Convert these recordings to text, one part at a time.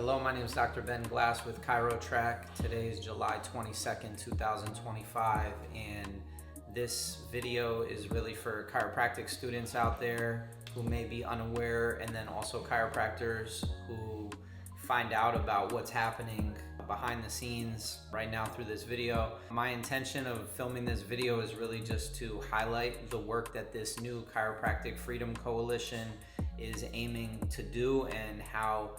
Hello, my name is Dr. Benglas with CHIROPRACTIC. Today is July 22nd, 2025, and this video is really for chiropractic students out there who may be unaware, and then also chiropractors who find out about what's happening behind the scenes right now through this video. My intention of filming this video is really just to highlight the work that this new Chiropractic Freedom Coalition is aiming to do and how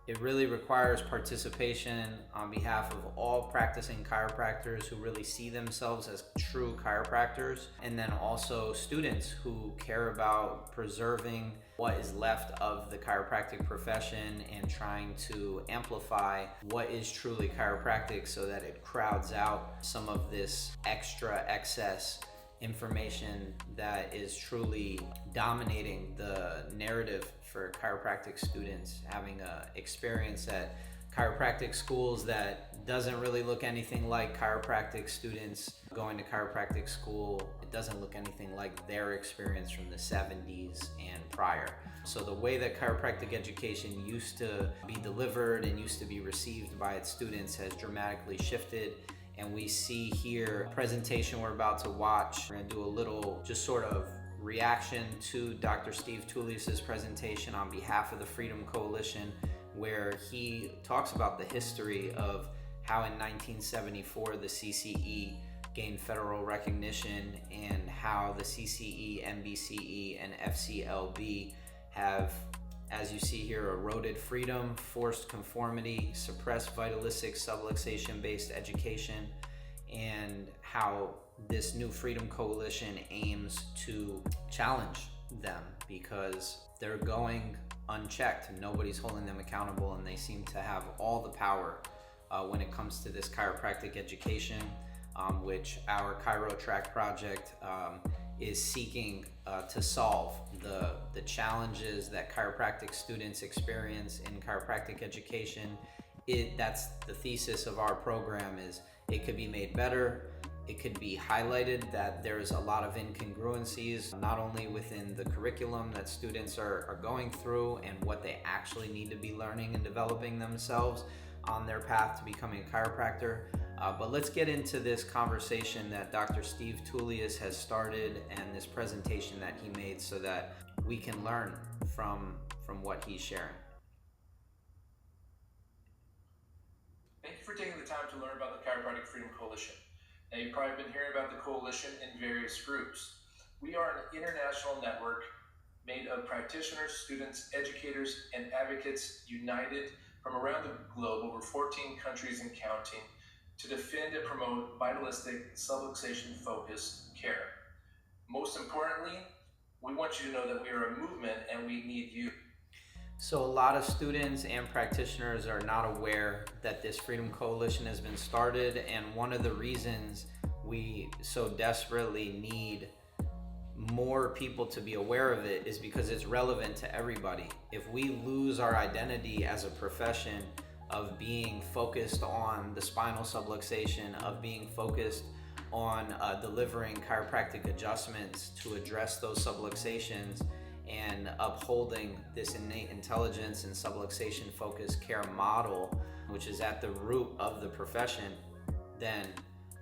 it really requires participation on behalf of all practicing chiropractors who really see themselves as true chiropractors, and then also students who care about preserving what is left of the chiropractic profession and trying to amplify what is truly chiropractic so that it crowds out some of this excess information that is truly dominating the narrative for chiropractic students, having a experience at chiropractic schools that doesn't really look anything like chiropractic students going to chiropractic school. It doesn't look anything like their experience from the 70s and prior. So the way that chiropractic education used to be delivered and used to be received by its students has dramatically shifted. And we see here a presentation we're about to watch. We're gonna do a little just sort of reaction to Dr. Steve Tullius's presentation on behalf of the Freedom Coalition, where he talks about the history of how in 1974 the CCE gained federal recognition and how the CCE, MBCE, and FCLB have, as you see here, eroded freedom, forced conformity, suppressed vitalistic subluxation-based education, and how this new Freedom Coalition aims to challenge them because they're going unchecked. Nobody's holding them accountable, and they seem to have all the power when it comes to this chiropractic education, which our ChiroPractic project is seeking to solve the challenges that chiropractic students experience in chiropractic education. That's the thesis of our program, is it could be made better. It could be highlighted that there's a lot of incongruencies, not only within the curriculum that students are going through and what they actually need to be learning and developing themselves on their path to becoming a chiropractor. But let's get into this conversation that Dr. Steve Tullius has started and this presentation that he made so that we can learn from what he's sharing. Thank you for taking the time to learn about the Chiropractic Freedom Coalition. Now, you've probably been hearing about the coalition in various groups. We are an international network made of practitioners, students, educators, and advocates united from around the globe, over 14 countries and counting, to defend and promote vitalistic, subluxation-focused care. Most importantly, we want you to know that we are a movement and we need you. So a lot of students and practitioners are not aware that this Freedom Coalition has been started, and one of the reasons we so desperately need more people to be aware of it is because it's relevant to everybody. If we lose our identity as a profession of being focused on the spinal subluxation, of being focused on delivering chiropractic adjustments to address those subluxations, and upholding this innate intelligence and subluxation focused care model, which is at the root of the profession, then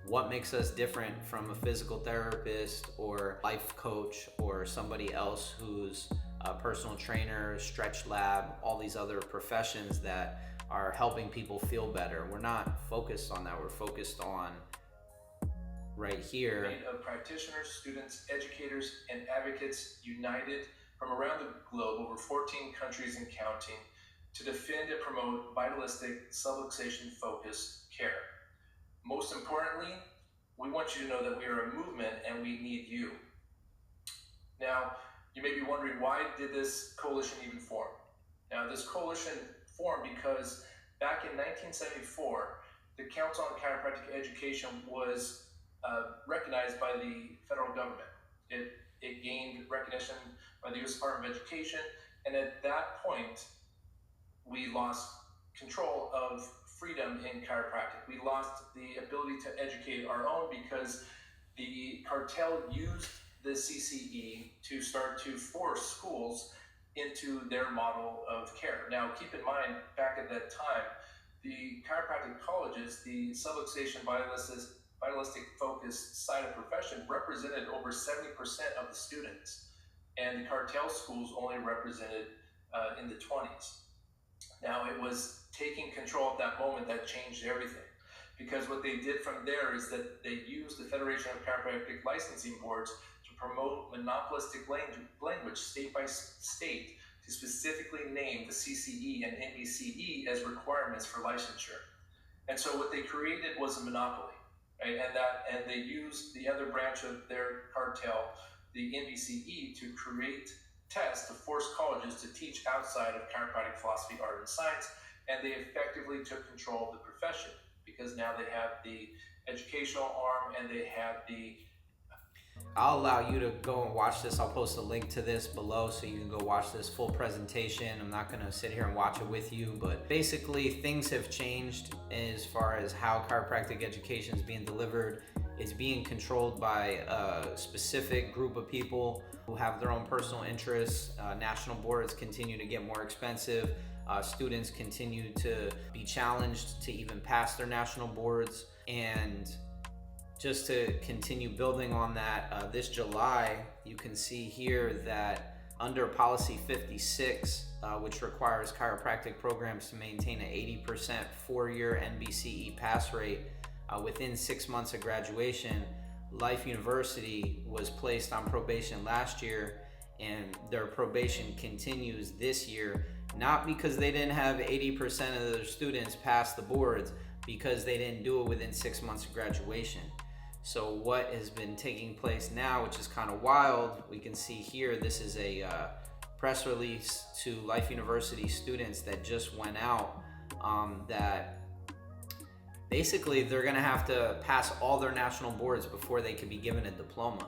what makes us different from a physical therapist or life coach or somebody else who's a personal trainer, stretch lab, all these other professions that are helping people feel better? We're not focused on that. We're focused on right here. Made of practitioners, students, educators, and advocates united from around the globe, over 14 countries and counting, to defend and promote vitalistic, subluxation-focused care. Most importantly, we want you to know that we are a movement and we need you. Now, you may be wondering, why did this coalition even form? Now, this coalition formed because back in 1974, the Council on Chiropractic Education was recognized by the federal government. It gained recognition by the U.S. Department of Education, and at that point, we lost control of freedom in chiropractic. We lost the ability to educate our own because the cartel used the CCE to start to force schools into their model of care. Now, keep in mind, back at that time, the chiropractic colleges, the subluxation vitalistic focused side of profession represented over 70% of the students, and the cartel schools only represented in the 20s. Now, it was taking control at that moment that changed everything, because what they did from there is that they used the Federation of Chiropractic Licensing Boards to promote monopolistic language state by state to specifically name the CCE and NBCE as requirements for licensure. And so what they created was a monopoly, right? And they used the other branch of their cartel, the NBCE, to create tests to force colleges to teach outside of chiropractic philosophy, art, and science, and they effectively took control of the profession, because now they have the educational arm and they have the... I'll allow you to go and watch this. I'll post a link to this below so you can go watch this full presentation. I'm not going to sit here and watch it with you, but basically things have changed as far as how chiropractic education is being delivered. It's being controlled by a specific group of people who have their own personal interests. National boards continue to get more expensive. Students continue to be challenged to even pass their national boards. And just to continue building on that, this July, you can see here that under Policy 56, which requires chiropractic programs to maintain an 80% four-year NBCE pass rate within 6 months of graduation, Life University was placed on probation last year, and their probation continues this year, not because they didn't have 80% of their students pass the boards, because they didn't do it within 6 months of graduation. So what has been taking place now, which is kind of wild, we can see here, this is a press release to Life University students that just went out, that basically they're gonna have to pass all their national boards before they can be given a diploma.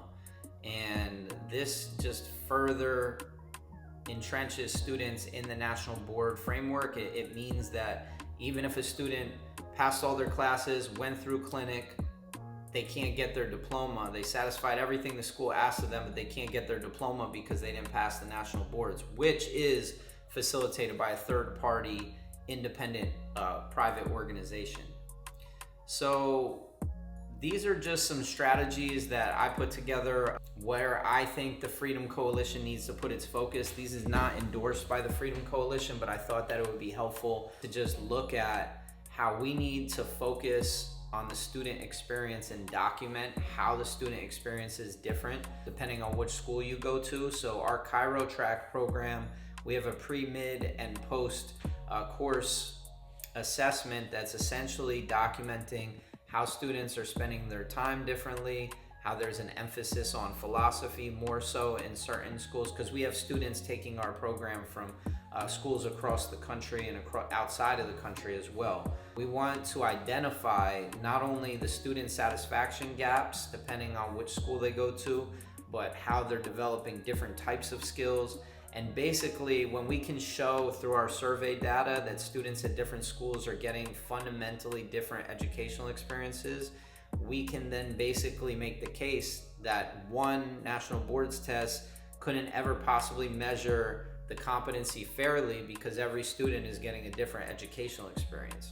And this just further entrenches students in the national board framework. It means that even if a student passed all their classes, went through clinic, they can't get their diploma. They satisfied everything the school asked of them, but they can't get their diploma because they didn't pass the national boards, which is facilitated by a third-party, independent, private organization. So these are just some strategies that I put together where I think the Freedom Coalition needs to put its focus. These is not endorsed by the Freedom Coalition, but I thought that it would be helpful to just look at how we need to focus on the student experience and document how the student experience is different depending on which school you go to. So our ChiroTrack program, we have a pre, mid, and post course assessment that's essentially documenting how students are spending their time differently, how there's an emphasis on philosophy more so in certain schools, because we have students taking our program from schools across the country and outside of the country as well. We want to identify not only the student satisfaction gaps depending on which school they go to, but how they're developing different types of skills. And basically, when we can show through our survey data that students at different schools are getting fundamentally different educational experiences, we can then basically make the case that one national boards test couldn't ever possibly measure the competency fairly, because every student is getting a different educational experience.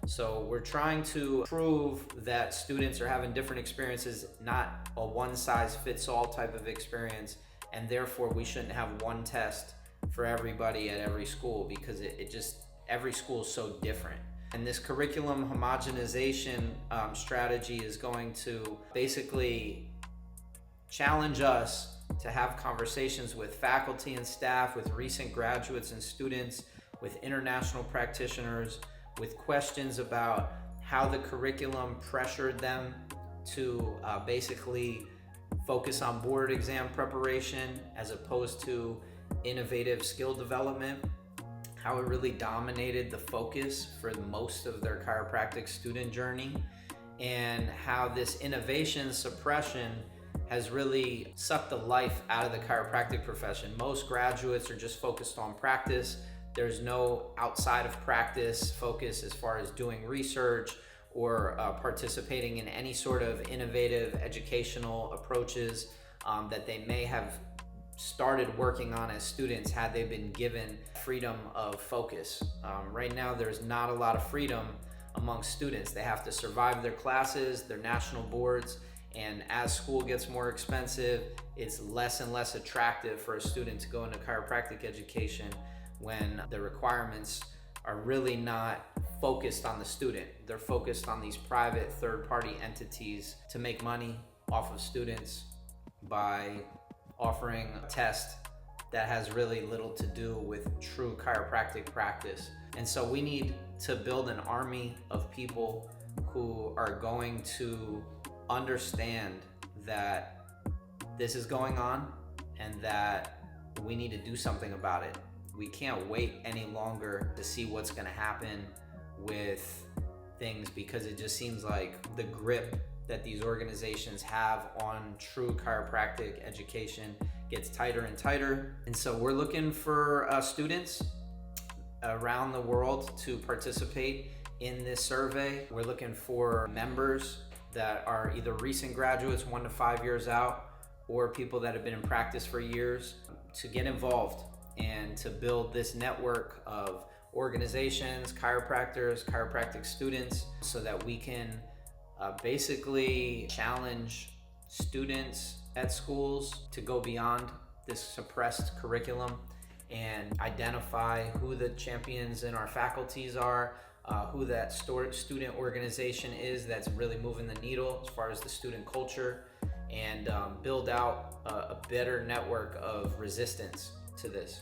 So we're trying to prove that students are having different experiences, not a one-size-fits-all type of experience, and therefore we shouldn't have one test for everybody at every school, because every school is so different. And this curriculum homogenization strategy is going to basically challenge us to have conversations with faculty and staff, with recent graduates and students, with international practitioners, with questions about how the curriculum pressured them to basically focus on board exam preparation as opposed to innovative skill development, how it really dominated the focus for most of their chiropractic student journey, and how this innovation suppression has really sucked the life out of the chiropractic profession. Most graduates are just focused on practice. There's no outside of practice focus as far as doing research or participating in any sort of innovative educational approaches that they may have started working on as students had they been given freedom of focus. Right now, there's not a lot of freedom among students. They have to survive their classes, their national boards, and as school gets more expensive, it's less and less attractive for a student to go into chiropractic education when the requirements are really not focused on the student. They're focused on these private third-party entities to make money off of students by offering a test that has really little to do with true chiropractic practice. And so we need to build an army of people who are going to understand that this is going on and that we need to do something about it. We can't wait any longer to see what's going to happen with things, because it just seems like the grip that these organizations have on true chiropractic education gets tighter and tighter. And so we're looking for students around the world to participate in this survey. We're looking for members that are either recent graduates, 1 to 5 years out, or people that have been in practice for years, to get involved and to build this network of organizations, chiropractors, chiropractic students, so that we can basically challenge students at schools to go beyond this suppressed curriculum and identify who the champions in our faculties are, who that student organization is that's really moving the needle as far as the student culture, and build out a better network of resistance to this.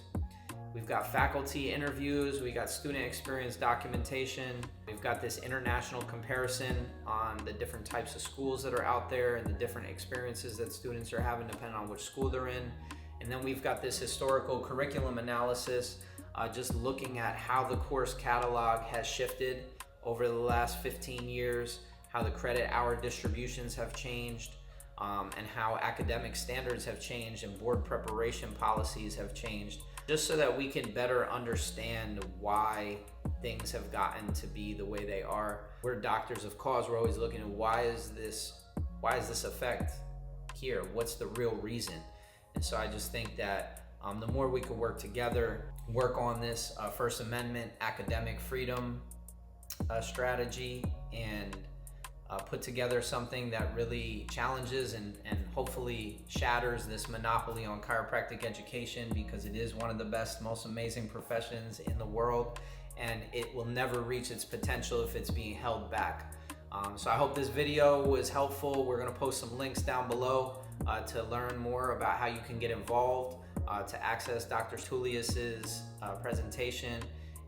We've got faculty interviews, we got student experience documentation, we've got this international comparison on the different types of schools that are out there and the different experiences that students are having depending on which school they're in. And then we've got this historical curriculum analysis, just looking at how the course catalog has shifted over the last 15 years, how the credit hour distributions have changed, and how academic standards have changed and board preparation policies have changed, just so that we can better understand why things have gotten to be the way they are. We're doctors of cause. We're always looking at why is this effect here? What's the real reason? And so I just think that the more we can work together, work on this First Amendment academic freedom strategy, and put together something that really challenges and hopefully shatters this monopoly on chiropractic education, because it is one of the best, most amazing professions in the world, and it will never reach its potential if it's being held back. So I hope this video was helpful. We're going to post some links down below to learn more about how you can get involved, to access Dr. Tullius's presentation.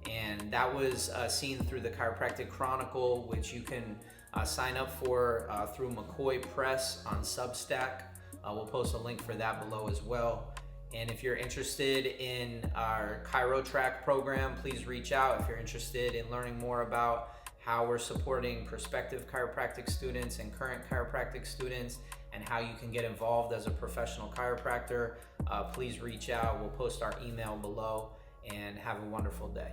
And that was seen through the Chiropractic Chronicle, which you can sign up for through McCoy Press on Substack. We'll post a link for that below as well. And if you're interested in our ChiroTrack program, please reach out. If you're interested in learning more about how we're supporting prospective chiropractic students and current chiropractic students, and how you can get involved as a professional chiropractor, please reach out. We'll post our email below, and have a wonderful day.